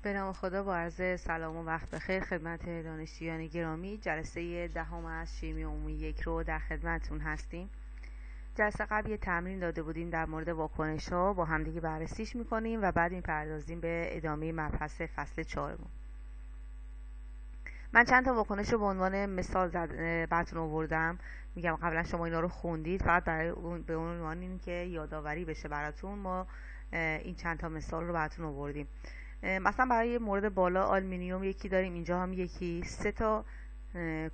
به نام خدا، با عرض سلام و وقت بخیر خدمت دانشجویان گرامی. جلسه دهم از شیمی عمومی 1 رو در خدمتتون هستیم. جلسه قبل یه تمرین داده بودیم در مورد واکنش ها، با همدیگه بررسیش میکنیم و بعد میپردازیم به ادامه مبحث فصل 4. من چند تا واکنش رو به عنوان مثال براتون آوردم. میگم قبلا شما اینا رو خوندید، فقط برای به عنوان این که یادآوری بشه براتون، ما این چند تا مثال رو براتون آوردیم. مثلا برای مورد بالا آلومینیوم یکی داریم، اینجا هم یکی، 3 تا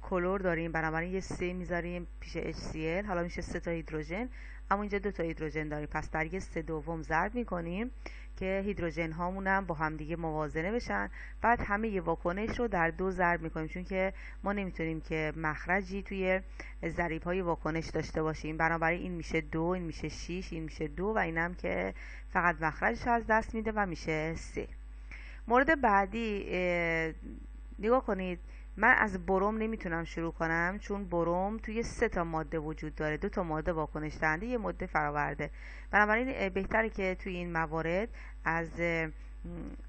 کلور داریم، بنابراین یه 3 میذاریم پیش HCl، حالا میشه 3 تا هیدروژن، اما اینجا 2 تا هیدروژن داریم، پس در یه 3/2 ضرب میکنیم که هیدروژن هامون هم با هم دیگه موازنه بشن. بعد همه یه واکنش رو در 2 ضرب میکنیم، چون که ما نمیتونیم که مخرجی توی ضریب های واکنش داشته باشیم، بنابراین این میشه 2، این میشه 6، این میشه 2 و اینم که فقط مخرجش از دست میده و میشه 3. مورد بعدی نگاه کنید، من از بروم نمیتونم شروع کنم، چون بروم توی 3 تا ماده وجود داره، 2 تا ماده واکنش دهنده، یه ماده فراورده. بنابراین بهتره که توی این موارد از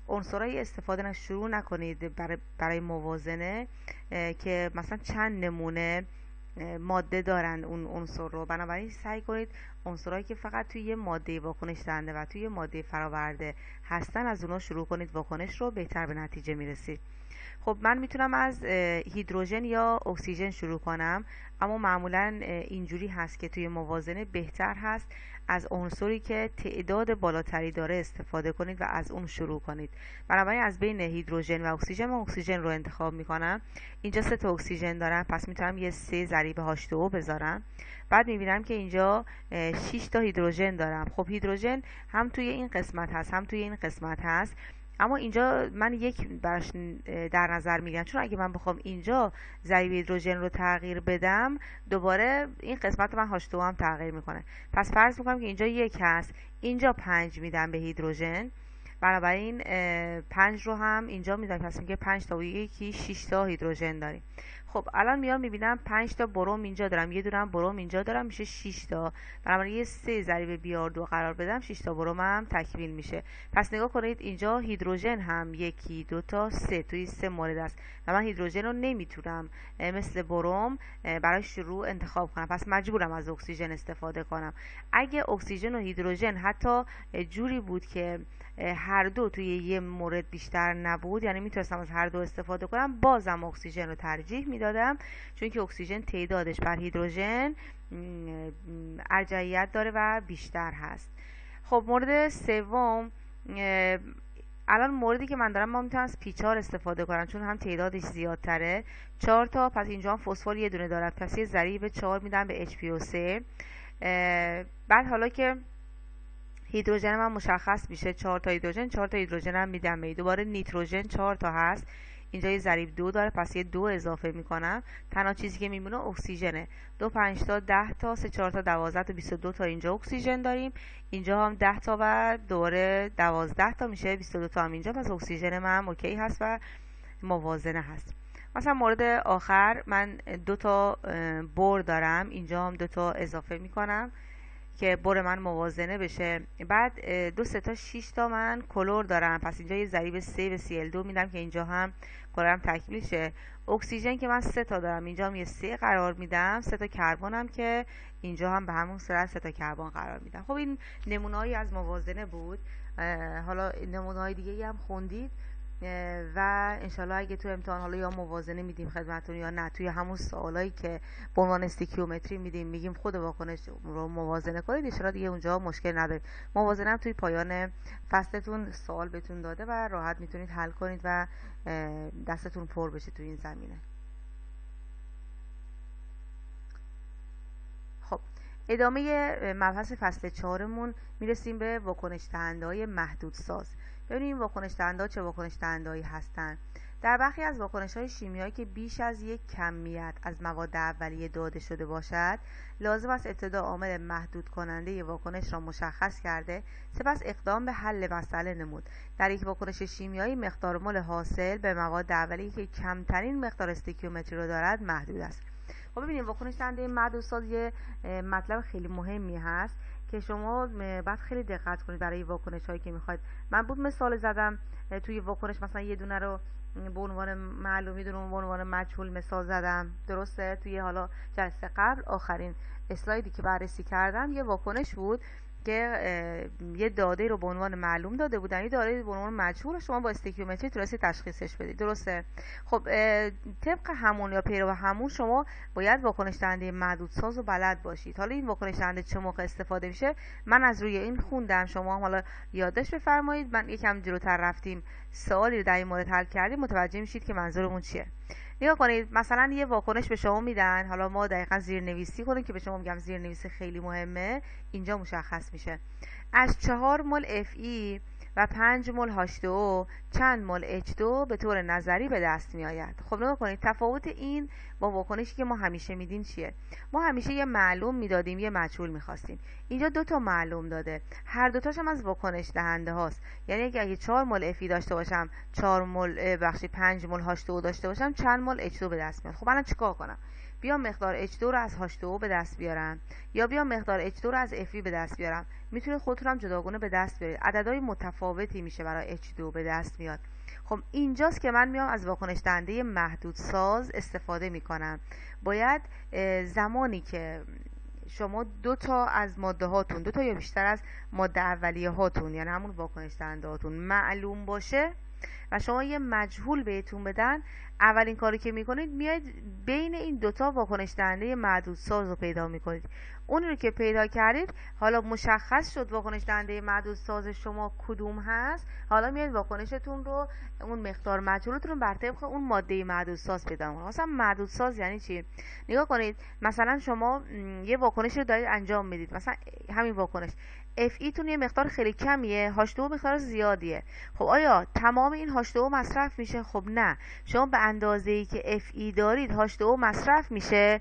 عنصرهای استفاده شروع نکنید برای موازنه که مثلا چند نمونه ماده دارن اون عنصر رو، بنابراین سعی کنید عنصرهایی که فقط توی یه ماده واکنش دهنده و توی یه ماده فراورده هستن از اونها شروع کنید واکنش رو، بهتر به نتیجه میرسید. خب من میتونم از هیدروژن یا اکسیژن شروع کنم، اما معمولا اینجوری هست که توی موازنه بهتر هست از عنصری که تعداد بالاتری داره استفاده کنید و از اون شروع کنید. بنابراین از بین هیدروژن و اکسیژن من اکسیژن رو انتخاب میکنم. اینجا 3 تا اکسیژن دارم، پس میتونم یه 3 ضریب H2O بذارم. بعد میبینم که اینجا 6 تا هیدروژن دارم. خب هیدروژن هم توی این قسمت هست هم توی این قسمت هست، اما اینجا من یک براش در نظر میگیرم، چون اگه من بخوام اینجا ضریب هیدروژن رو تغییر بدم، دوباره این قسمت من H2O هم تغییر میکنه. پس فرض میکنم که اینجا 1 هست، اینجا 5 میدم به هیدروژن، بنابراین 5 رو هم اینجا میدم، پس میگه 5 تا و 1 6 تا هیدروژن داریم. خب الان میام میبینم 5 تا بروم اینجا دارم، یه دونه بروم اینجا دارم، میشه 6 تا. بنابراین یه 3 ضریب Br2 قرار بدم، 6 تا بروم هم تکمیل میشه. پس نگاه کنید اینجا هیدروژن هم 1 2 تا 3 توی 3 مورد است و من هیدروژن رو نمیتونم مثل بروم برای شروع انتخاب کنم، پس مجبورم از اکسیژن استفاده کنم. اگه اکسیژن و هیدروژن حتی جوری بود که هر دو توی یه مورد بیشتر نبود، یعنی میتونستم از هر دو استفاده کنم، بازم اکسیژن رو ترجیح میدادم، چون که اکسیژن تعدادش بر هیدروژن ارجحیت داره و بیشتر هست. خب مورد سوم، الان موردی که من دارم، ما میتونم از P4 استفاده کنم چون هم تعدادش زیادتره، 4 تا، پس اینجا هم فسفر یه دونه دارم، پس یه ضریب 4 میدم به HPO3. بعد حالا که هیدروژن من مشخص میشه 4 تا هیدروژن، 4 تا هیدروژن هم میدم به دوباره نیتروژن 4 تا هست، اینجا یه ضریب 2 داره، پس یه 2 اضافه میکنم. تنها چیزی که میمونه اکسیژنه. 2 5 تا 10 تا 3 4 تا 12 تا 22 تا اینجا اکسیژن داریم، اینجا هم 10 تا و دوباره 12 تا میشه 22 تا هم اینجا، پس اکسیژن من اوکی هست و موازنه هست. مثلا مورد آخر من 2 تا بر دارم، اینجا هم 2 تا اضافه میکنم که بر من موازنه بشه. بعد 2 3 تا 6 تا من کلور دارم، پس اینجا یه ضریب 3 به Cl2 میدم که اینجا هم کلورم تکمیل شه. اکسیژن که من 3 تا دارم، اینجا هم یه 3 قرار میدم، 3 تا کربن هم که اینجا هم به همون صورت 3 تا کربن قرار میدم. خب این نمونه‌ای از موازنه بود. حالا نمونه‌های دیگه هم خوندید و انشالله اگه تو امتحان حالا یا موازنه میدیم خدمتتون یا نه، توی همون سوالایی که به عنوان استیکیومتری میگیم خود واکنش رو موازنه کنید، انشالله دیگه اونجا مشکل ندارید. موازنه هم توی پایان فصلتون سوال بهتون داده و راحت میتونید حل کنید و دستتون پر بشه توی این زمینه. خب ادامه مبحث فصل 4مون میرسیم به واکنش دهنده‌های محدودساز. ببینیم واکنش دهنده چه واکنش دهنده‌ای هستن. در برخی از واکنش‌های شیمیایی که بیش از یک کمیت از مواد اولیه داده شده باشد، لازم است ابتدا عامل محدود کننده واکنش را مشخص کرده، سپس اقدام به حل مسئله نمود. در یک واکنش شیمیایی مقدار مول حاصل به مواد اولیه که کمترین مقدار استیکیومتری را دارد محدود است. خب ببینیم واکنش دهنده محدودساز یه مطلب خیلی مهمی هست که شما باید خیلی دقت کنید برای واکنش هایی که میخواید. من بود مثال زدم توی واکنش، مثلا یه دونه رو به عنوان معلوم، یه دونه به عنوان مجهول مثال زدم، درسته؟ توی حالا جلسه قبل آخرین اسلایدی که بررسی کردم یه واکنش بود که یه داده رو به عنوان معلوم داده بودن، یه داده به عنوان مجهول، شما با استیکیومتری تونستی تشخیصش بدید، درسته؟ خب طبق همون یا پیرو همون شما باید واکنش دهنده محدودساز رو بلد باشید. حالا این واکنش دهنده چه موقع استفاده میشه من از روی این خوندم، شما حالا یادداشت بفرمایید. من یکم جلوتر رفتیم سوالی رو در این مورد حل کردیم، متوجه میشید که منظورمون چیه. نگاه کنید، مثلا یه واکنش به شما میدن، حالا ما دقیقا زیرنویسی کنیم که به شما میگم زیرنویسی خیلی مهمه، اینجا مشخص میشه. از 4 مول Fe و 5 مول H2O چند مول H2 به طور نظری به دست می آید. خب نگاه کنید تفاوت این با واکنشی که ما همیشه میدیم چیه؟ ما همیشه یه معلوم میدادیم، یه مجهول میخواستیم. اینجا 2 تا معلوم داده، هر دوتاش هم از واکنش دهنده هاست. یعنی اگه 4 مول Fe داشته باشم، 5 مول H2O داشته باشم، چند مول H2 به دست میاد. خب الان چیکار کنم؟ بیام مقدار H2 رو از H2O به دست بیارم یا بیام مقدار H2 رو از Fe به دست بیارم. میتونید خودتون هم جداگانه به دست بیارید. عددهای متفاوتی میشه برای H2 به دست میاد. خب اینجاست که من میام از واکنش دهنده محدودساز استفاده میکنم. باید زمانی که شما 2 تا از ماده هاتون، 2 تا یا بیشتر از ماده اولیه هاتون، یعنی همون واکنش دهنده هاتون معلوم باشه و شما یه مجهول بهتون بدن، اولین کاری که میکنید میاد بین این 2 تا واکنش دهنده محدودساز رو پیدا میکنید. اون رو که پیدا کردید، حالا مشخص شد واکنش دهنده محدودساز شما کدوم هست، حالا میاد واکنشتون رو، اون مقدار مجهولتون رو بر طبق اون ماده محدودساز پیدا کنید. مثلا محدودساز یعنی چی؟ نگاه کنید، مثلا شما یه واکنش رو دارید انجام میدید، مثلا همین واکنش Fe تون یه مقدار خیلی کمیه، H2O مقدار زیادیه. خب آیا تمام این H2O مصرف میشه؟ خب نه، شما به اندازه‌ای که Fe دارید H2O مصرف میشه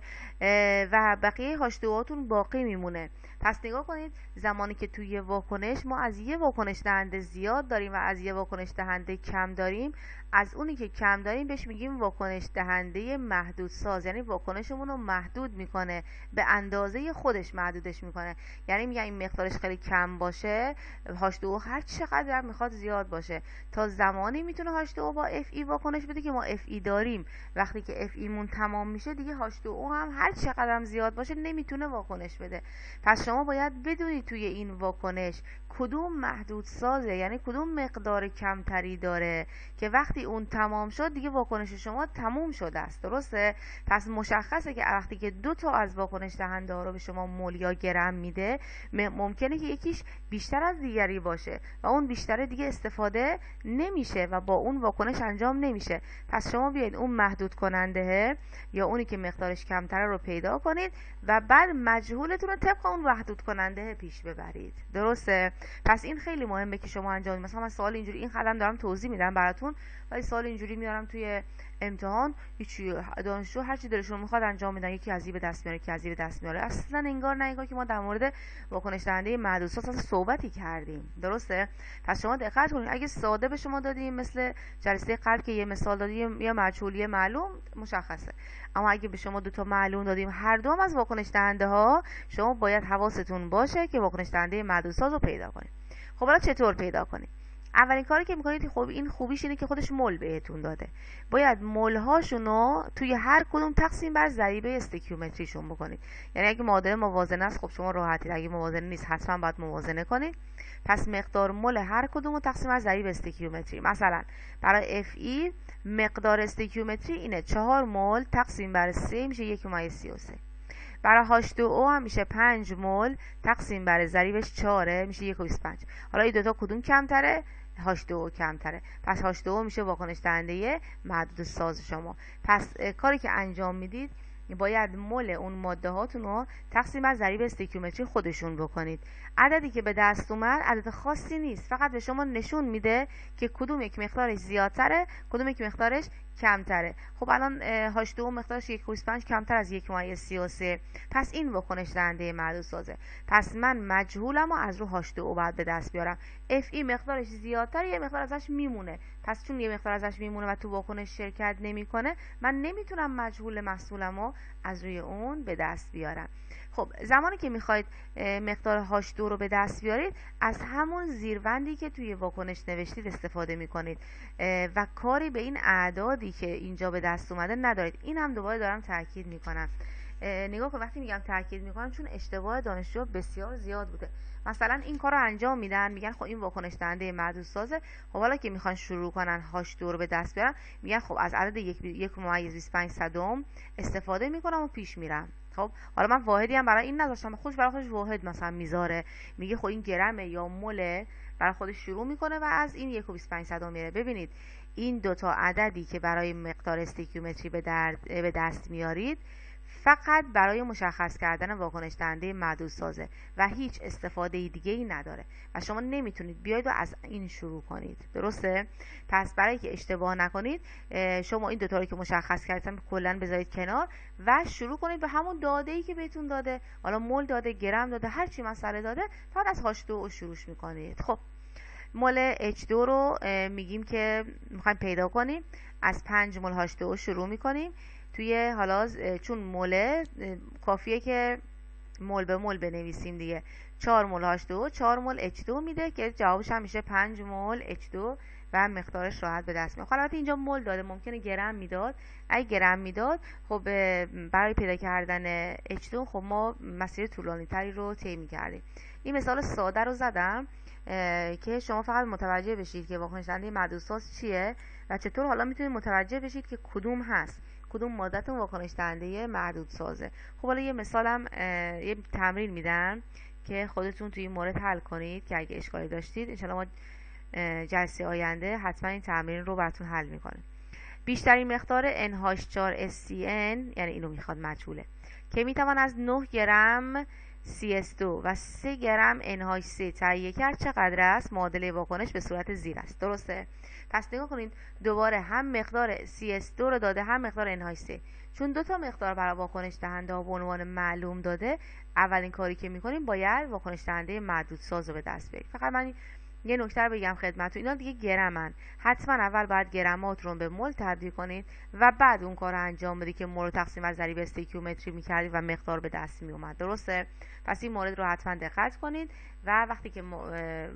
و بقیه H2O تون باقی میمونه. پس نگاه کنید، زمانی که توی واکنش ما از یه واکنش دهنده زیاد داریم و از یه واکنش دهنده کم داریم، از اونی که کم داریم بهش میگیم واکنش دهنده محدودساز، یعنی واکنشمون رو محدود میکنه، به اندازه خودش محدودش میکنه. یعنی میگه این مقدارش خیلی کم باشه، H2O هر چقدر میخواد زیاد باشه، تا زمانی میتونه H2O با Fe واکنش بده که ما Fe داریم. وقتی که Fe مون تمام میشه دیگه H2O هم هر چقدر هم زیاد باشه نمیتونه واکنش بده. پس شما باید بدونید توی این واکنش کدوم محدودسازه، یعنی کدوم مقدار کمتری داره که وقتی اون تمام شد دیگه واکنش شما تموم شده است، درسته؟ پس مشخصه که وقتی که 2 تا از واکنش دهنده ها رو به شما مول یا گرم میده، ممکنه که یکیش بیشتر از دیگری باشه و اون بیشتره دیگه استفاده نمیشه و با اون واکنش انجام نمیشه. پس شما بیاید اون محدود کننده یا اونی که مقدارش کمتره رو پیدا کنید و بعد مجهولتون رو طبق اون محدود کننده پیش ببرید، درسته؟ پس این خیلی مهمه که شما انجام بدید. مثلا من سوال اینجوری، این قدم دارم توضیح میدم براتون، ولی سوال اینجوری میارم توی امتحان، هیچ دانشجو هر چی دلشون میخواد انجام میدن، یکی از این به دست میاره، یکی از این به دست میاره. اصلا انگار نه انگار که ما در مورد واکنش دهنده محدودساز اصلا صحبتی کردیم، درسته؟ پس شما دقت کنید، اگه ساده به شما دادیم مثل جلسه قبل که یه مثال دادیم یا مجهولی معلوم مشخصه، اما اگه به شما 2 تا معلوم دادیم هر دوم از واکنش دهنده ها، شما باید حواستون باشه که واکنش دهنده محدودساز رو پیدا کنید. خب حالا چطور پیدا کنید؟ اولین کاری که میکنید، خب این خوبیش اینه که خودش مول بهتون داده، باید مول هاشونو توی هر کدوم تقسیم بر ضریبه استیکیومتریشون بکنید. یعنی اگه معادله موازنه است خب شما راحتید، اگه موازنه نیست حتما باید موازنه کنید. پس مقدار مول هر کدوم رو تقسیم بر ضریب استیکیومتری. مثلا برای Fe مقدار استیکیومتری اینه 4 مول تقسیم بر 3 میشه 1.33. برای H2O هم میشه 5 مول تقسیم بر ضریبش 4 میشه 1.25. حالا این 2 تا کدوم کمتره؟ H2O کمتره. پس H2O میشه واکنش دهنده محدودساز شما. پس کاری که انجام میدید باید مول اون ماده هاتون رو تقسیم بر ضریب استیکیومتری خودشون بکنید. عددی که به دست اومد عدد خاصی نیست، فقط به شما نشون میده که کدوم یک مقدارش زیادتره، کدوم یک مقدارش کمتره. خب الان H2O مقدارش 1.25 کمتر از 1.33، پس این واکنش دهنده محدودسازه. پس من مجهولم و از رو H2O باید به دست بیارم. Fe مقدارش زیادتر، یه مقدار ازش میمونه، پس چون یه مقدار ازش میمونه و تو واکنش شرکت نمیکنه، من نمیتونم مجهول محصولم رو از روی اون به دست بیارم. خب زمانی که میخواید مقدار H2 رو به دست بیارید، از همون زیربندی که توی واکنش نوشتید استفاده میکنید و کاری به این اعدادی که اینجا به دست اومده ندارید. این هم دوباره دارم تاکید میکنم. نگاه کن، وقتی میگم تاکید میکنم چون اشتباه دانشجو بسیار زیاد بوده. مثلا این کار رو انجام میدن، میگن خب این واکنش دهنده معدود سازه، خب حالا که میخوان شروع کنن H2 رو به دست بیارن، میگن خب از عدد 1.25 استفاده میکنم و پیش میرم. خب حالا من واحدی هم برای این نذاشتم، خودش برای خودش واحد مثلا میذاره، میگه خب این گرمه یا مله، برای خودش شروع میکنه و از این 1.25 میره. ببینید این دوتا عددی که برای مقدار استیکیومتری به دست میارید فقط برای مشخص کردن واکنش دهنده معدود سازه و هیچ استفاده دیگه ای نداره و شما نمیتونید بیاید و از این شروع کنید. درسته؟ پس برای که اشتباه نکنید، شما این دوتا رو که مشخص کردید کلا بذارید کنار و شروع کنید به همون داده ای که بهتون داده، حالا مول داده، گرم داده، هر چی مسئله داده، فقط از H2 شروع میکنید. خب مول H2 رو میگیم که میخوایم پیدا کنیم، از 5 مول H2 شروع میکنیم. توی حالا چون موله کافیه که مول به مول بنویسیم دیگه. 4 مول H2 4 مول H2 میده که جوابش هم میشه 5 مول H2 و مقدارش راحت به دست میاد. البته اینجا مول داده، ممکنه گرم میداد. اگه گرم میداد خب برای پیدا کردن H2 خب ما مسیر طولانی تری رو طی می‌کردیم. این مثال ساده رو زدم که شما فقط متوجه بشید که واکنش دهنده معدود ساز چیه و چطور حالا میتونید متوجه بشید که کدوم هست، کدوم ماده‌تون واکنش دهنده معدود سازه. خب حالا یه مثالم، یه تمرین میدم که خودتون توی این مورد حل کنید که اگه اشکالی داشتید انشالله ما جلسه آینده حتما این تمرین رو براتون حل میکنیم. بیشترین مقدار NH4SCN یعنی اینو میخواد مجهوله که میتوان از 9 گرم CS2 و 3 گرم NH3 تهیه کرد چقدر است؟ معادله واکنش به صورت زیر است. درسته؟ پس نگاه کنید دوباره هم مقدار CS2 رو داده هم مقدار NH3. چون دو تا مقدار برای واکنش دهنده به عنوان معلوم داده، اولین کاری که میکنیم باید واکنش دهنده معدود ساز رو به دست بیاریم. فقط من یه نکته رو بگم خدمتتون، اینا دیگه گرمن، حتما اول باید گرمات رو به مول تبدیل کنید و بعد اون کار رو انجام بدید که مول تقسیم بر ضریب استیکیومتری می‌کردید و مقدار به دست می اومد. درسته؟ پس این مورد رو حتما دقت کنید و وقتی که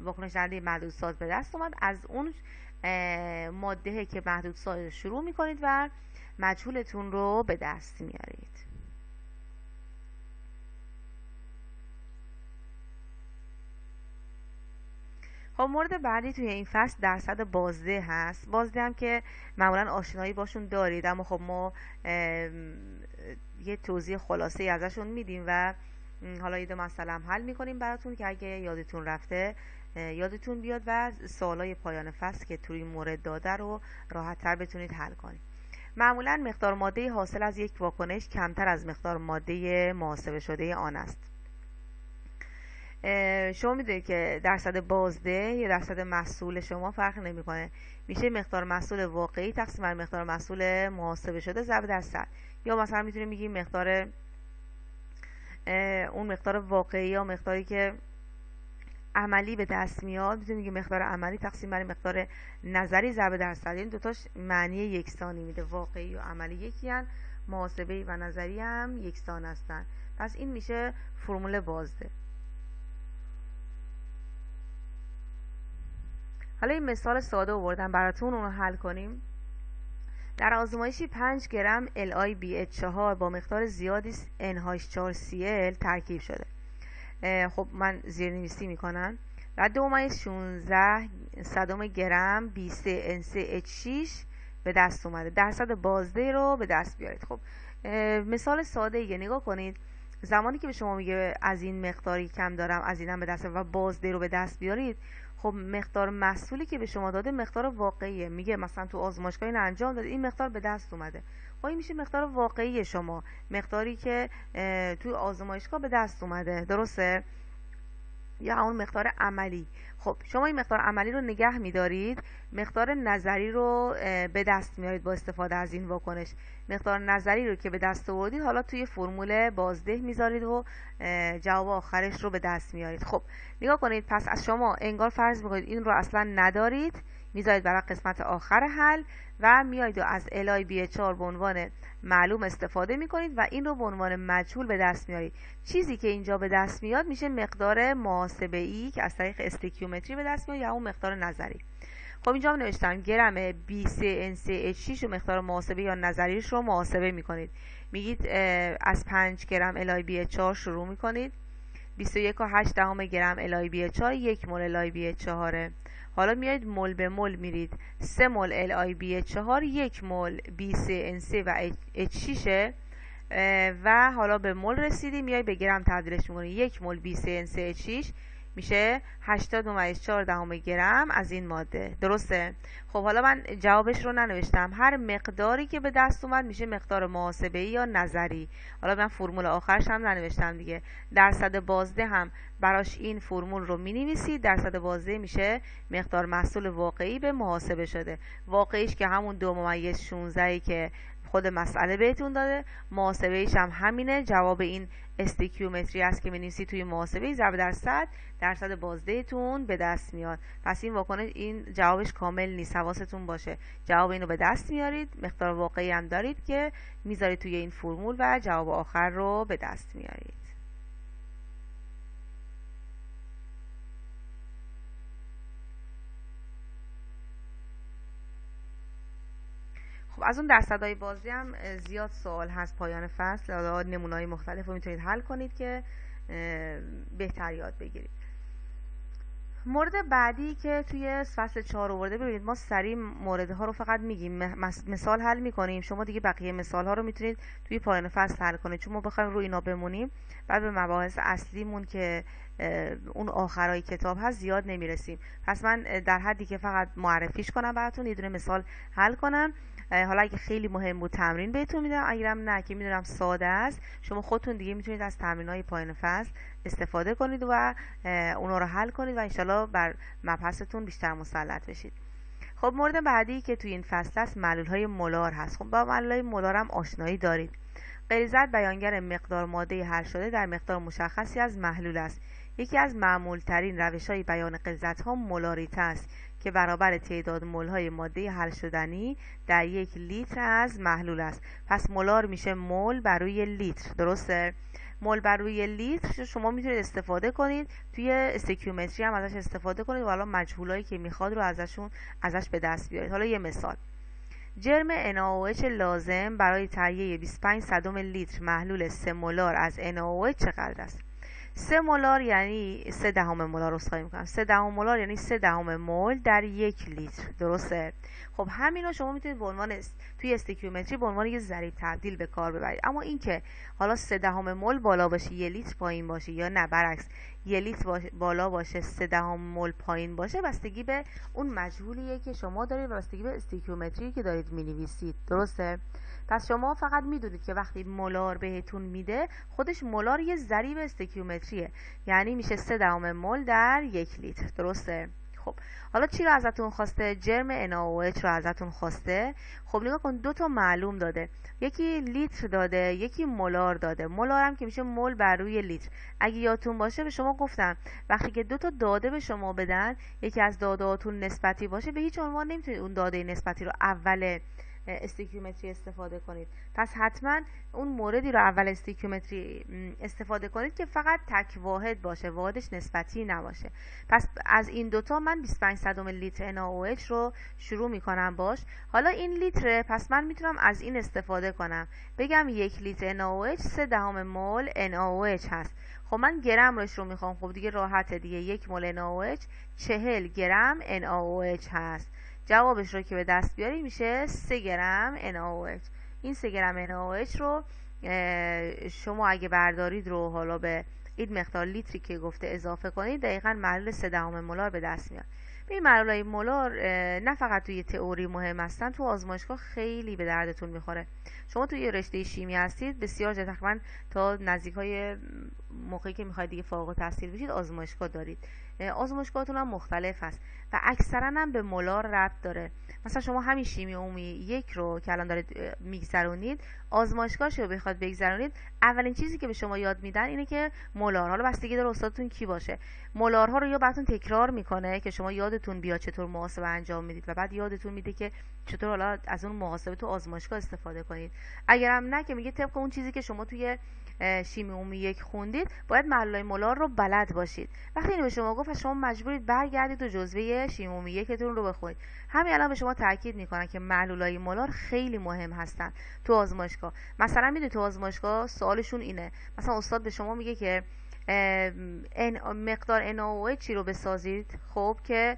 واکنش دهنده معدود ساز به دست اومد، از اون ماده که محدود ساز شروع می‌کنید و مجهولتون رو به دست میارید. خب مورد بعدی توی این فصل درصد بازده هست. بازده هم که معمولا آشنایی باشون دارید، اما خب ما یه توضیح خلاصه ازشون میدیم و حالا یه مسئله هم حل میکنیم براتون که اگه یادتون رفته یادتون بیاد و سوالای پایان فصل که توی این مورد داده رو راحت تر بتونید حل کنید. معمولا مقدار ماده حاصل از یک واکنش کمتر از مقدار ماده محاسبه شده آن است. شما میدونید که درصد بازده یا درصد محصول شما فرق نمیکنه، میشه مقدار محصول واقعی تقسیم بر مقدار محصول محاسبه شده ضرب در 100، یا مثلا میتونیم بگیم مقدار اون مقدار واقعی یا مقداری که عملی به دست میاد، میتونیم بگیم مقدار عملی تقسیم بر مقدار نظری ضرب در 100. این دوتاش معنی یکسانی میده، واقعی و عملی یکی هن، محاسبه و نظری هم یکسان هستن. پس این میشه فرمول بازده. حالا این مثال ساده آوردم براتون، اون رو حل کنیم. در آزمایشی 5 گرم LiBH4 با مقدار زیادی NH4Cl ترکیب شده. خب من زیرنویسی میکنم. و 2.16 گرم B3NCH6 به دست اومده. درصد بازده رو به دست بیارید. خب مثال ساده ایه، نگاه کنید. زمانی که به شما میگه از این مقداری کم دارم، از اینم به دست و بازده رو به دست بیارید، خب مقدار محصولی که به شما داده مقدار واقعیه. میگه مثلا تو آزمایشگاه این انجام داده، این مقدار به دست اومده. خب این میشه مقدار واقعی شما، مقداری که توی آزمایشگاه به دست اومده. درسته؟ یا اون مقدار عملی. خب شما این مقدار عملی رو نگه میدارید، مقدار نظری رو به دست میارید با استفاده از این واکنش. مقدار نظری رو که به دست آوردید حالا توی فرمول بازده میذارید و جواب آخرش رو به دست میارید. خب نگاه کنید، پس از شما انگار فرض میکنید این رو اصلا ندارید، میذارید برای قسمت آخر حل و میایید و از الای بی 4 به عنوان معلوم استفاده میکنید و این رو به عنوان مجهول به دست میارید. چیزی که اینجا به دست میاد میشه مقدار محاسبه ای که از طریق استیکیومتری به دست میاد یا اون مقدار نظری. خب اینجا هم نوشتم گرم B3NCH6 و مقدار محاسبه یا نظریش رو محاسبه میکنید. میگید از 5 گرم الای بی 4 شروع میکنید، 21.8 گرم الای بی 4 1 مول الای بی 4. حالا میایید مول به مول میرید، 3 مول الای بی 4 1 مول B3NC و H6 و حالا به مول رسیدیم، میایید به گرم تبدیلش میکنید، 1 مول B3NC H6 میشه 80.4 گرم از این ماده. درسته؟ خب حالا من جوابش رو ننوشتم، هر مقداری که به دست اومد میشه مقدار محاسبه‌ای یا نظری. حالا من فرمول آخرش هم ننوشتم دیگه، درصد بازده هم براش این فرمول رو مینویسید. درصد بازده میشه مقدار محصول واقعی به محاسبه شده، واقعیش که همون 2.16 که خود مسئله بهتون داده، محاسبه‌ایش هم همینه. جواب این استیکیومتری است که می‌نویسید توی محاسبه ضرب درصد بازدهتون به دست میاد. پس این واکنش، این جوابش کامل نیست، حواستون باشه. جواب اینو به دست میارید، مقدار واقعی هم دارید که میذارید توی این فرمول و جواب آخر رو به دست میارید. خب از اون درصدهای بازی هم زیاد سوال هست پایان فصل، حالا نمونه‌های مختلف رو میتونید حل کنید که بهتر یاد بگیرید. مورد بعدی که توی فصل 4 آورده، ببینید ما سریع موردها رو فقط میگیم، مثال حل میکنیم، شما دیگه بقیه مثال ها رو میتونید توی پایان فصل حل کنید، چون ما بخوایم روی اینا بمونیم بعد به مباحث اصلیمون که اون آخرای کتاب هست زیاد نمیرسیم. پس من در حدی که فقط معرفیش کنم براتون، یه دونه مثال حل کنم. حالا اگه خیلی مهم بود تمرین بهتون میدم، اگرم نه که میدونم ساده است، شما خودتون دیگه میتونید از تمرین‌های پایان فصل استفاده کنید و اونا رو حل کنید و انشالله بر مبحثتون بیشتر مسلط بشید. خب مورد بعدی که توی این فصل است معلول‌های مولار هست. خب با معلول‌های مولار هم آشنایی دارید. غریزت بیانگر مقدار ماده حل شده در مقدار مشخصی از محلول است. یکی از معمول‌ترین روش‌های بیان غلظت‌ها مولاریته است که برابر تعداد مول‌های ماده حل شدنی در 1 لیتر از محلول است. پس مولار میشه مول بر روی لیتر. درسته؟ مول بر روی لیتر شما میتونید استفاده کنید، توی استیکیومتری هم ازش استفاده کنید و حالا مجهولایی که میخواد رو ازش به دست بیارید. حالا یه مثال، جرم NaOH لازم برای تهیه 25 صدم لیتر محلول 3 مولار از NaOH چقدر است؟ 3 مولار یعنی 3 دهم مولار، اسخای میکنم، 3 دهم مولار یعنی 3 دهم مول در 1 لیتر. درسته؟ خب همینو شما میتونید به عنوان توی استیکیومتری به عنوان یه ضریب تبدیل به کار ببرید. اما این که حالا 3 دهم مول بالا باشه 1 لیتر پایین باشه، یا نه برعکس 1 لیتر بالا باشه 3 دهم مول پایین باشه، بستگی به اون مجهولیه که شما دارید و بستگی به استیکیومتری که دارید مینویسید. درسته؟ پس شما فقط میدونید که وقتی مولار بهتون میده، خودش مولار یه ضریب استیکیومتریه، یعنی میشه 3 دهم مول در 1 لیتر. درسته؟ خب حالا چی رو ازتون خواسته؟ جرم NaOH رو ازتون خواسته. خب نگاه کن، 2 تا معلوم داده، یکی لیتر داده یکی مولار داده. مولار هم که میشه مول بر روی لیتر. اگه یادتون باشه به شما گفتم وقتی که 2 تا داده به شما بدن، یکی از داده‌هاتون نسبتی باشه، به هیچ عنوان نمیتونید اون داده نسبتی رو اول استیکیومتری استفاده کنید. پس حتما اون موردی رو اول استیکیومتری استفاده کنید که فقط تک واحد باشه، واحدش نسبتی نباشه. پس از این دوتا من 25 صدم لیتر NaOH رو شروع میکنم باش. حالا این لیتره، پس من میتونم از این استفاده کنم، بگم 1 لیتر NaOH 3 دهم مول NaOH هست. خب من گرم روش رو میخوام، خب دیگه راحته دیگه، 1 مول NaOH 40 گرم NaOH هست. جوابش رو که به دست بیاری میشه 3 گرم NaOH. این 3 گرم NaOH رو شما اگه بردارید رو حالا به این مقدار لیتری که گفته اضافه کنید، دقیقاً معلول 3 دهم مولار به دست میاد. این معلولای مولار نه فقط توی تئوری مهم هستن، تو آزمایشگاه خیلی به دردتون میخوره. شما توی رشته شیمی هستید، بسیار تقریبا تا نزدیکای موقعی که میخواید دیگه فارغ التحصیل بشید آزمایشگاه دارید. آزمایشگاهتون هم مختلف هست و اکثرا هم به مولار ربط داره. مثلا شما همین شیمی عمومی 1 رو که الان دارید میگذرونید، آزمایشگاهش رو بخواد بگذرونید، اولین چیزی که به شما یاد میدن اینه که مولار، حالا بستگی داره استادتون کی باشه، مولارها رو یا براتون تکرار میکنه که شما یادتون بیاد چطور محاسبه انجام میدید و بعد یادتون میده که چطور حالا از اون محاسبه تو آزمایشگاه استفاده کنید. اگرم نه که میگه طبق اون چیزی که شما توی شیمی عمومی 1 خوندید باید محلولای مولار رو بلد باشید. وقتی اینو به شما گفت شما مجبورید برگردید و جزوه شیمی عمومی 1 تون رو بخونید. همین الان به شما تاکید میکنن که محلولای مولار خیلی مهم هستن تو آزمایشگاه. مثلا میدونید تو آزمایشگاه سوالشون اینه، مثلا استاد به شما میگه که مقدار NaOH رو بسازید، خب که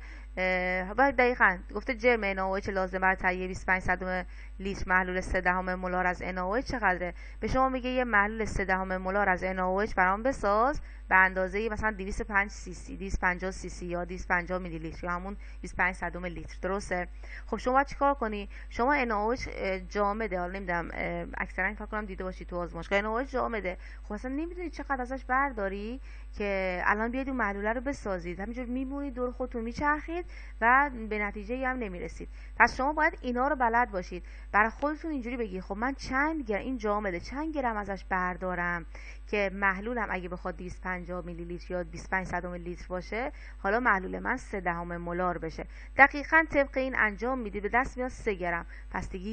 باید دقیقاً گفته جرم NaOH لازم برای تهیه 25 صدم لیتر محلول 3 مولار از NaOH چقدره؟ به شما میگه یه محلول 3 مولار از NaOH برام بساز به اندازه مثلا 205 سی سی 250 سی سی یا 250 میلی لیتر یا همون 25 صدم لیتر، درسته؟ خب شما باید چیکار کنی؟ شما NaOH جامده، حالا نمیدونم اکثرا فکر کنم دیده باشید تو آزمایشگاه NaOH جامده، خب اصلا نمیدونید چقدر ازش برداری که الان بیاید اون محلوله رو بسازید، همینجور میمونید دور خودتون میچرخید و به نتیجه هم نمیرسید. پس شما باید اینا رو بلد باشید، برای خودتون اینجوری بگید خب من چند گرم این جامده چند گرم ازش بردارم که محلولم اگه بخواد 250 میلی لیتر یا 25 صدم لیتر باشه، حالا محلول من 3 مولار بشه. دقیقاً طبق این انجام میدید، به دست میاد 3 گرم. پس دیگه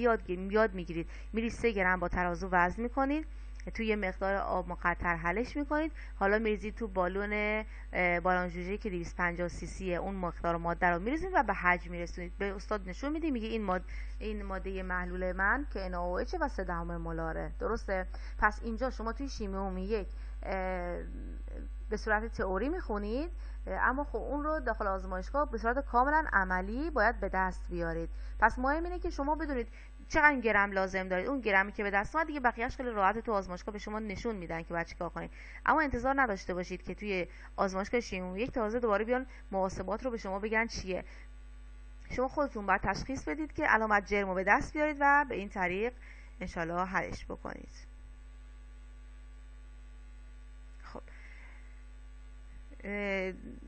یاد میگیرید، میرید 3 گرم با ترازو وزن میکنید، توی یه مقدار آب مقطر حلش میکنید، حالا میریزید تو بالون جوجه که 250 سی سی اون مقدار ماده رو میریزید و به حجم میرسونید. به استاد نشون میدید، میگه این ماده محلول من که NaOH و 3 مولاره، درسته؟ پس اینجا شما توی شیمی عمومی 1 به صورت تئوری میخونید، اما خب اون رو داخل آزمایشگاه به صورت کاملا عملی باید به دست بیارید. پس مهم اینه که شما بدونید چقدر گرم لازم دارید، اون گرمی که به دست اومد دیگه بقیه‌اش خیلی راحت تو آزمایشگاه به شما نشون میدن که باید چیکار کنید. اما انتظار نداشته باشید که توی آزمایشگاه شیمی عمومی 1 تازه دوباره بیان محاسبات رو به شما بگن چیه. شما خودتون باید تشخیص بدید که علامت جرم رو به دست بیارید و به این طریق انشالله حلش بکنید. خب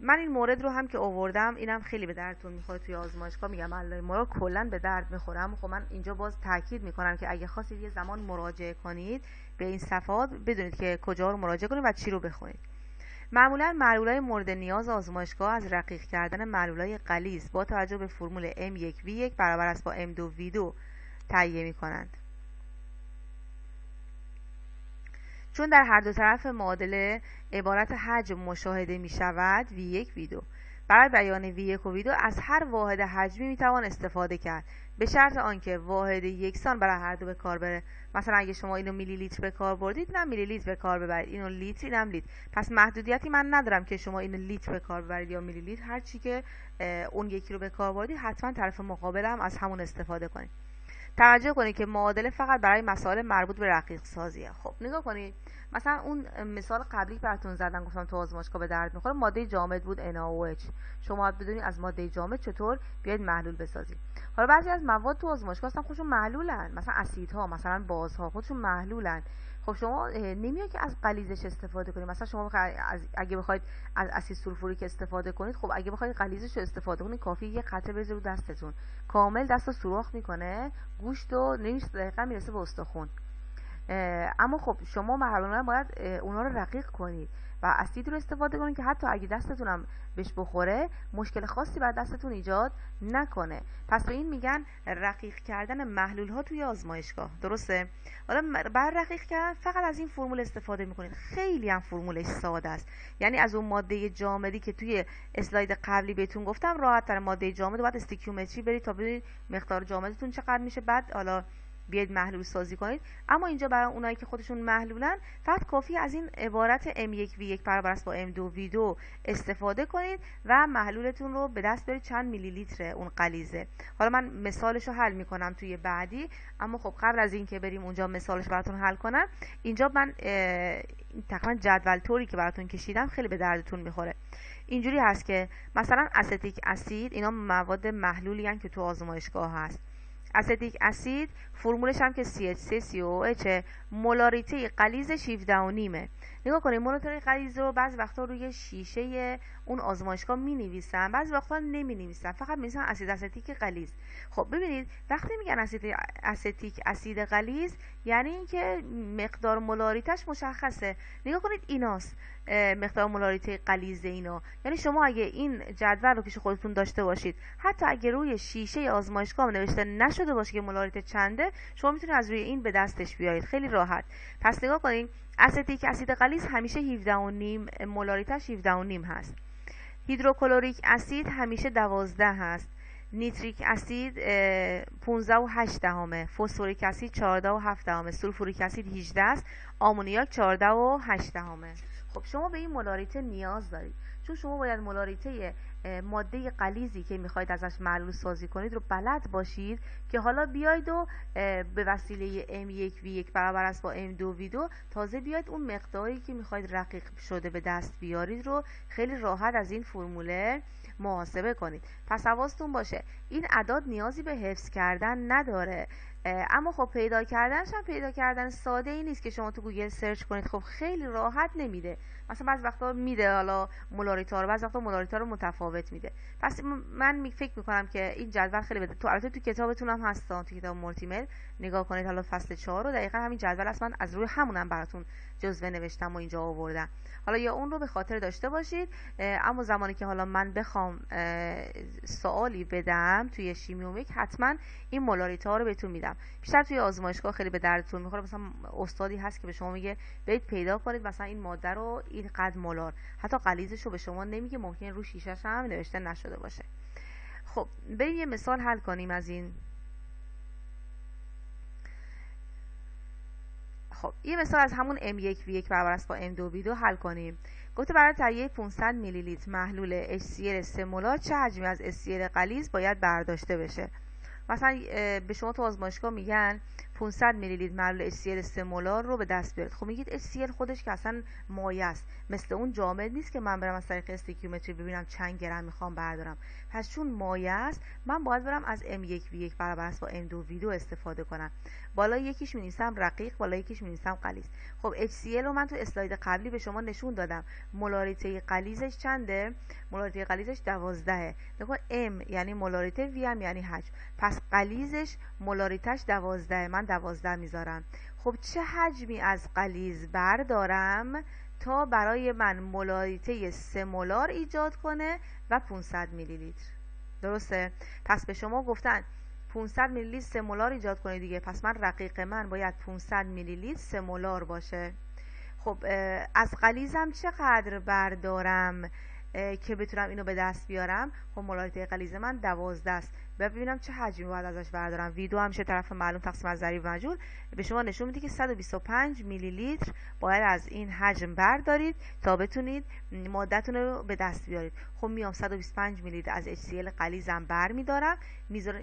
من این مورد رو هم که آوردم اینم خیلی به دردتون میخوره توی آزمایشگاه، میگم محلول مولار کلا به درد میخوره، اما خب من اینجا باز تاکید میکنم که اگه خواستید یه زمان مراجعه کنید به این صفحات بدونید که کجا رو مراجعه کنید و چی رو بخونید. معمولا محلولای مورد نیاز آزمایشگاه از رقیق کردن محلولای غلیظ با توجه به فرمول M1V1 برابر است با M2V2 تهیه میکنند، چون در هر دو طرف معادله عبارت حجم مشاهده می شود V1 V2. برای بیان V1 و V2 از هر واحد حجمی می توان استفاده کرد به شرط آنکه واحد یکسان برای هر دو به کار بره. مثلا اگه شما اینو میلی لیتر به کار بردید، نه میلی لیتر به کار ببرید، اینو لیتر اینم لیتر، پس محدودیتی من ندارم که شما اینو لیتر به کار ببرید یا میلی لیتر، هر چی که اون یکی رو به کار بردید حتما طرف مقابل هم از همون استفاده کنید. توجه کنید که معادله فقط برای مسائل مربوط به رقیق سازیه. خب نگاه کنید، مثلا اون مثال قبلی براتون زدم، گفتم تو آزمایشگاه به درد میخوره، ماده جامد بود NaOH. شما باید بدونید از ماده جامد چطور بیاید محلول بسازید. حالا بعضی از مواد تو آزمایشگاه اصلا خودشون محلولن، مثلا اسیدها، مثلا بازها خودشون محلولن. خب شما نمیاد که از غلیظش استفاده کنید. مثلا شما اگه بخواید از اسید سولفوریک استفاده کنید، خب اگه بخواید غلیظش رو استفاده کنید کافیه یه قطره بریزید رو دستتون، کامل دستو سوراخ میکنه، گوشت و نمیشه دقیقاً میرسه به استخوان. اما خب شما معلوماً باید اونا رو رقیق کنید و اسید رو استفاده کنید که حتی اگه دستتون هم بهش بخوره مشکل خاصی بر دستتون ایجاد نکنه. پس به این میگن رقیق کردن محلول ها توی آزمایشگاه، درسته؟ حالا برای رقیق کردن فقط از این فرمول استفاده میکنید، خیلی هم فرمولش ساده است. یعنی از اون ماده جامدی که توی اسلاید قبلی بهتون گفتم، راحت تر ماده جامد باید استیکیومتری برید تا ببینید مقدار جامدتون چقدر میشه، بعد حالا بیاید محلول سازی کنید. اما اینجا برای اونایی که خودشون محلولن فقط کافی از این عبارت M1V1 برابر است با M2V2 استفاده کنید و محلولتون رو به دست بیارید چند میلی لیتر اون غلیظه. حالا من مثالش رو حل میکنم توی بعدی، اما خب قبل از این که بریم اونجا مثالش براتون حل کنم، اینجا من تقریبا جدول طوری که براتون کشیدم خیلی به دردتون میخوره. اینجوری هست که مثلا استیک اسید، اینا مواد محلولی هستن که تو آزمایشگاه هست. استیک اسید فرمولش هم که CH3COOH، مولاریته غلیظش 17.5 نگاه کنید مولاریته غلیظ رو بعضی وقتا روی شیشه اون آزمایشگاه می‌نویسن، بعضی وقتا نمی‌نویسن، فقط می‌نویسن اسید استیک غلیظ. خب ببینید وقتی میگن اسید استیک اسید غلیظ یعنی اینکه مقدار مولارتش مشخصه. نگاه کنید ایناست مقدار مولارته غلیظ اینا. یعنی شما اگه این جدول رو پیش خودتون داشته باشید، حتی اگه روی شیشه آزمایشگاه نوشته نشده باشه که مولارته چنده، شما میتونید از روی این به دستش بیارید خیلی راحت. پس نگاه کنید استیک اسید غلیظ همیشه 17.5 مولارتش 17.5 هست. هیدروکلوریک اسید همیشه 12 هست. نیتریک اسید 15.8، فسفوریک اسید 14.7، سولفوریک اسید 18 است، آمونیاک 14.8. خب شما به این مولارته نیاز دارید، چون شما باید مولارته ماده غلیظی که میخواید ازش معلول سازی کنید رو بلد باشید که حالا بیاید و به وسیله M1V1 برابر است با M2V2 تازه بیاید اون مقداری که میخواید رقیق شده به دست بیارید رو خیلی راحت از این فرموله محاسبه کنید. پس حواستون باشه این اعداد نیازی به حفظ کردن نداره، اما خب پیدا کردنش هم پیدا کردن ساده ای نیست که شما تو گوگل سرچ کنید. خب خیلی راحت نمیده، مثلا بعضی وقتا میده حالا مولارتا رو، بعضی وقتا مولارتا رو متفاوت میده. پس من فکر میکنم که این جدول خیلی بده. تو البته تو کتابتون هم هستن، تو کتاب مورتیمر نگاه کنید حالا فصل 4 رو دقیقاً همین جدول است، من از روی همونم براتون جزوه نوشتم و اینجا آوردم. حالا یا اون رو به خاطر داشته باشید، اما زمانی که حالا من بخوام سوالی بدم توی شیمیومیک حتما این مولارتا رو بهتون میدم. بیشتر توی آزمایشگاه خیلی به دردتون میخوره، مثلا استادی هست که به شما میگه برید پیدا کنید مثلا این ماده رو این قد مولار، حتی غلیظش رو به شما نمیگه، ممکنه رو شیشه‌ش هم نوشته نشده باشه. خب بریم یه مثال حل کنیم از این. خب یه مثال از همون M1V1 برابر است با M2V2 حل کنیم. گفته برای تهیه 500 میلی لیتر محلول HCl 3 مولار چه حجمی از HCl غلیظ باید برداشته بشه؟ مثلا به شما تو آزمایشگاه میگن 500 میلی لیتر محلول HCl 3 مولار رو به دست بیارید. خب میگید HCl خودش که اصلا مایع است، مثل اون جامد نیست که من برم از طریق استیکیومتری ببینم چند گرم میخوام بردارم. پس چون مایع است من باید برم از M1V1 برابر است با M2V2 استفاده کنم. بالا یکیش می‌نویسم رقیق، بالا یکیش می‌نویسم غلیظ. خب HCl رو من تو اسلاید قبلی به شما نشون دادم، مولارته غلیظش چنده؟ مولارته غلیظش 12. نگاه M یعنی مولارته، V هم یعنی حجم، پس غلیظش مولارتش 12، من 12 میذارم. خب چه حجمی از غلیظ بردارم تا برای من مولارته 3 مولار ایجاد کنه و 500 میلی لیتر؟ درسته؟ پس به شما گفتن 500 میلی لیتر 3 مولار ایجاد کنید دیگه، پس من رقیق من باید 500 میلی لیتر 3 مولار باشه. خب از غلیظم چقدر بردارم که بتونم اینو به دست بیارم؟ خب مولارته غلیظ من 12 است. ببینم چه حجمی باید ازش بردارم. V2 همیشه طرف معلوم تقسیم از ضریب مجهول به شما نشون میده که 125 میلی لیتر باید از این حجم بردارید تا بتونید ماده‌تون رو به دست بیارید. خب میام 125 میلی لیتر از HCl غلیظم برمیدارم،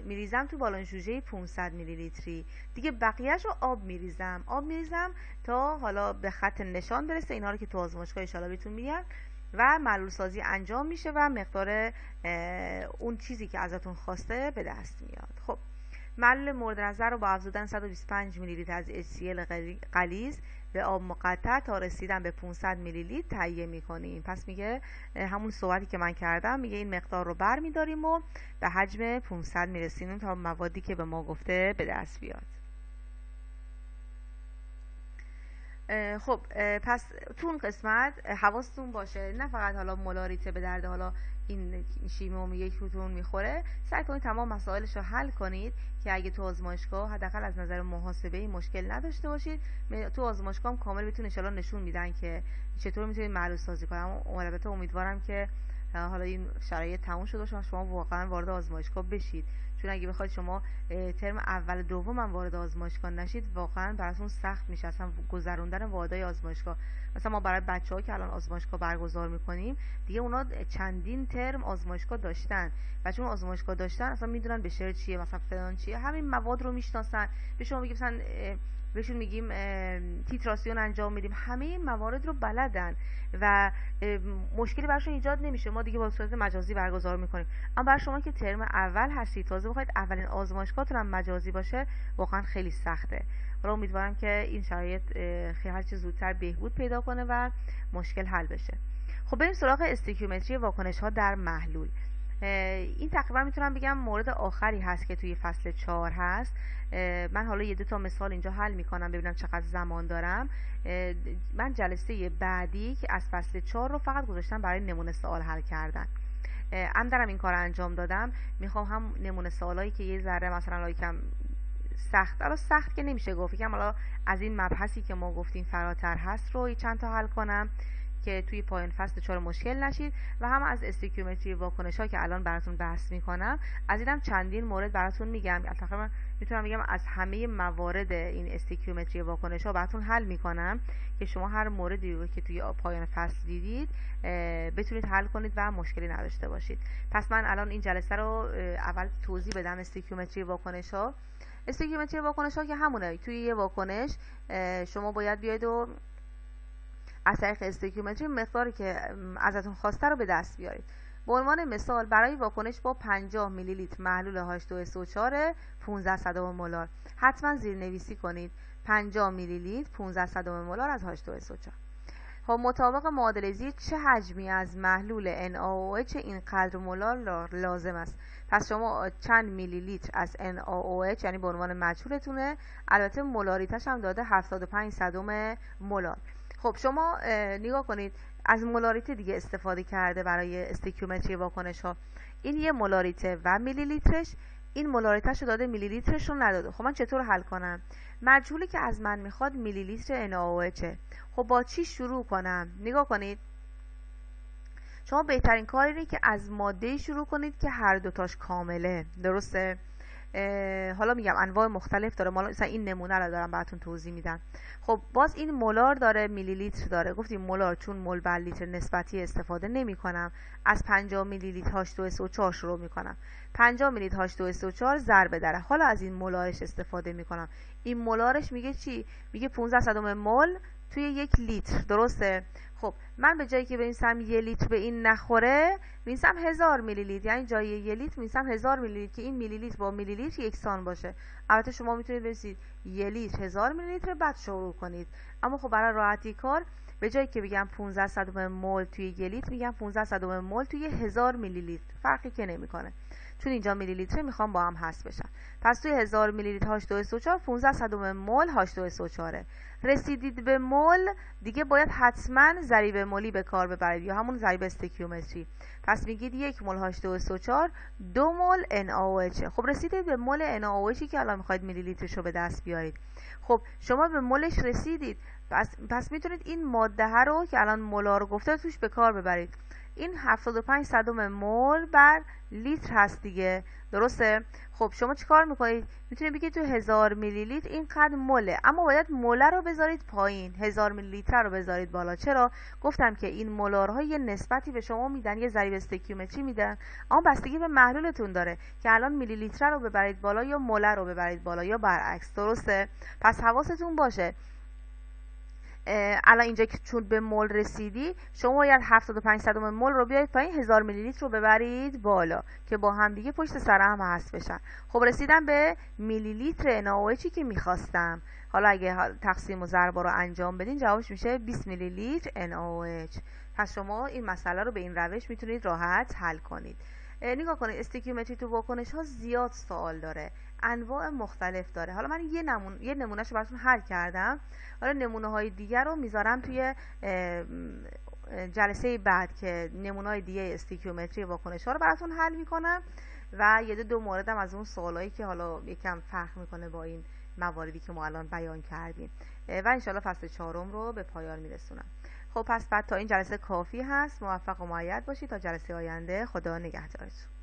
میریزم تو بالون جوجه 500 میلی لیتری دیگه، بقیه‌اش رو آب میریزم تا حالا به خط نشان برسه. اینا رو که تو آزمایشگاه ان شاءالله بهتون میگم و معلول سازی انجام میشه و مقدار اون چیزی که ازتون خواسته به دست میاد. خب معلول مورد نظر رو با افزودن 125 میلی لیتر از HCl غلیظ به آب مقطر تا رسیدن به 500 میلی لیتر تهیه میکنیم. پس میگه همون صحبتی که من کردم، میگه این مقدار رو برمیداریم و به حجم 500 میرسیم تا موادی که به ما گفته به دست بیاد. خب پس تو اون قسمت حواستون باشه نه فقط حالا مولارته به درد حالا این شیمیومیک روتون میخوره، سعی کنید تمام مسائلش رو حل کنید که اگه تو آزمایشگاه حداقل از نظر محاسبه‌ای مشکل نداشته باشید. تو آزمایشگاه هم کامل بهتون ان شاءالله نشون میدن که چطور میتونید معلول سازی کنید. البته امیدوارم که حالا این شرایط تموم شده باشه شما واقعا وارد آزمایشگاه بشید، چون اگه بخواید شما ترم اول دوم هم وارد آزمایشگاه نشید واقعا براتون سخت میشه اصلا گذروندن واردای آزمایشگاه. مثلا ما برای بچه‌ها که الان آزمایشگاه برگزار میکنیم دیگه اونا چندین ترم آزمایشگاه داشتن و چون آزمایشگاه داشتن اصلا میدونن بشر چیه، مثلا فلان چیه، همین مواد رو میشناسن. به شما میگه مثلا بهشون میگیم تیتراسیون انجام میدیم، همه این موارد رو بلدن و مشکلی براشون ایجاد نمیشه. ما دیگه با صورت مجازی برگزار میکنیم. اما برای شما که ترم اول هستید، تازه بخواید اولین آزمایشگاهتون هم مجازی باشه، واقعا خیلی سخته. حالا امیدوارم که این شرایط خیلی هر چه زودتر بهبود پیدا کنه و مشکل حل بشه. خب بریم سراغ استیکیومتری واکنش ها در محلول. این تقریبا میتونم بگم مورد آخری هست که توی فصل 4 هست. من حالا 1-2 تا مثال اینجا حل میکنم ببینم چقدر زمان دارم. من جلسه بعدی که از فصل 4 رو فقط گذاشتم برای نمونه سوال حل کردن. دارم این کار انجام دادم. میخوام هم نمونه سوالایی که یه ذره مثلا یکم سخت که نمیشه گفت، یکم حالا از این مبحثی که ما گفتیم فراتر هست رو چند تا حل کنم که توی پایان فصل 4 مشکل نشید، و هم از استیکیومتری واکنش ها که الان براتون بحث میکنم از اینم چندین مورد براتون میگم. تقریبا میتونم بگم از همه موارد این استیکیومتری واکنش ها براتون حل میکنم که شما هر موردی رو که توی پایان فصل دیدید بتونید حل کنید و مشکلی نداشته باشید. پس من الان این جلسه رو اول توضیح بدم. استیکیومتری واکنش ها که همونه. توی یه واکنش شما باید بیاید و از طریق استیکیومتری مقداری که ازتون خواسته رو به دست بیارید. به عنوان مثال برای واکنش با 50 میلی لیتر محلول H2SO4 15 صدم مولار حتما زیرنویسی کنید 50 میلی لیتر 15 صدم مولار از H2SO4. خب مطابق معادله زیر چه حجمی از محلول NaOH اینقدر مولار لازم است؟ پس شما چند میلی لیتر از NaOH یعنی به عنوان مجهولتونه، البته مولاریتش هم داده 75 صدم مولار. خب شما نگاه کنید از مولاریته دیگه استفاده کرده برای استیکیومتری واکنش ها. این یه مولاریته و میلی لیترش، این مولاریتش رو داده میلی لیترش رو نداده. خب من چطور حل کنم؟ مجهولی که از من میخواد میلی لیتر NaOH. خب با چی شروع کنم؟ نگاه کنید شما بهترین کار اینه که از ماده شروع کنید که هر دوتاش کامله. درسته؟ حالا میگم انواع مختلف داره، مثلا این نمونه رو دارم براتون توضیح میدم. خب باز این مولار داره، میلی لیتر داره. گفتیم مولار چون مول بر لیتر نسبتی استفاده نمی کنم، از 50 میلی لیتر H2SO4 شروع میکنم. 50 میلی لیتر H2SO4 ضرب در حالا از این مولارش استفاده میکنم. این مولارش میگه چی؟ میگه 15 صدم مول توی 1 لیتر. درسته؟ خب من به جایی که بنویسم 1 لیتر به این نخوره می‌نویسم 1000 میلی لیتر، یعنی جای 1 لیتر می‌نویسم 1000 میلی لیتر که این میلی لیتر با میلی لیتر یکسان باشه. البته شما میتونید بنویسید 1 لیتر 1000 میلی لیتر بعد شروع کنید، اما خب برای راحتی کار به جایی که بگم 15 صدم مول توی 1 لیتر میگم 15 صدم مول توی 1000 میلی لیتر، فرقی که نمیکنه چون اینجا میلی لیتر میخوام با هم حذف بشن. پس توی 1000 میلی لیتر H2SO4 15 صدم مول H2SO4. رسیدید به مول دیگه باید حتما ضریب مولی به کار ببرید یا همون ضریب استیکیومتری. پس میگید 1 مول H2SO4 2 مول NaOH. خب رسیدید به مول NaOH که الان میخواید میلی لیترشو به دست بیارید. خب شما به مولش رسیدید، پس میتونید این ماده ها رو که الان مولار رو گفته توش به کار ببرید. این 75 صدم مول بر لیتر هست دیگه. درسته؟ خب شما چیکار میکنید؟ میتونید بگید تو 1000 میلی لیتر اینقدر موله، اما باید موله رو بذارید پایین، 1000 میلی لیتر رو بذارید بالا. چرا؟ گفتم که این مولارها یه نسبتی به شما میدن، یه ضریب استیکیومتری میدن، اما بستگی به محلولتون داره که الان میلی لیتر رو ببرید بالا یا موله رو ببرید بالا یا برعکس. درسته؟ پس حواستون باشه الان اینجا که چون به مول رسیدی شما باید 75 صدم مول رو بیارید پایین، 1000 میلی لیتر رو ببرید بالا که با هم دیگه پشت سر هم حذف بشن. خب رسیدم به میلی لیتر NaOH که میخواستم. حالا اگه تقسیم و ضرب رو انجام بدین جوابش میشه 20 میلی لیتر NaOH. پس شما این مسئله رو به این روش میتونید راحت حل کنید. نگاه کنید استیکیومتری تو واکنش ها زیاد سوال داره، انواع مختلف داره. حالا من یه نمونهشو براتون حل کردم، حالا نمونه های دیگر رو میذارم توی جلسه بعد که نمونه های دیگه استیکیومتری واکنش ها رو براتون حل میکنم و 1-2 موردم از اون سوالایی که حالا یکم فرق میکنه با این مواردی که ما الان بیان کردیم و انشالله فصل 4 رو به پایان میرسونم. خب پس بعد تا این جلسه کافی هست. موفق و مؤید باشید تا جلسه آینده. خدا نگهدارتون.